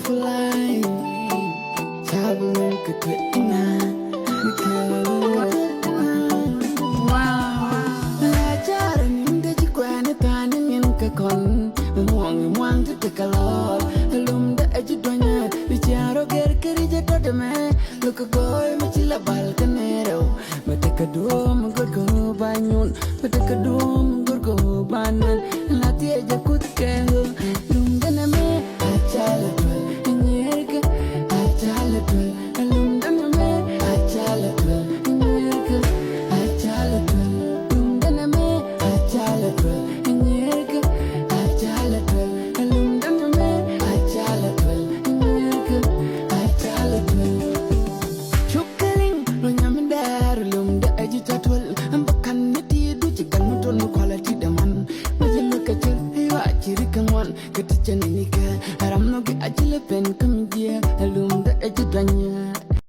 fly. Traveling could wow. La chara ninga chikwane tani ninka kon. Mwang to take a lot. Alum the edge donya. The charo get carriage at me. Look a boy, Machilla Balcanero. But take a doom, good go by noon. But take a doom, good go by noon. And I tear the good candle. Loom the name, I challenge. In Yerka, I challenge. Alum the name, I challenge. In Yerka, I challenge. Loom the name, I challenge. In Yerka, I challenge. Alum the name, I challenge. In Yerka, I challenge. Chukaling, no yamandar, lum the agitatul, and bacanity do chicken to quality the man. But you look at you are chirican one, get a chenica, and I'm not a chillipen come here, a loom the agitania.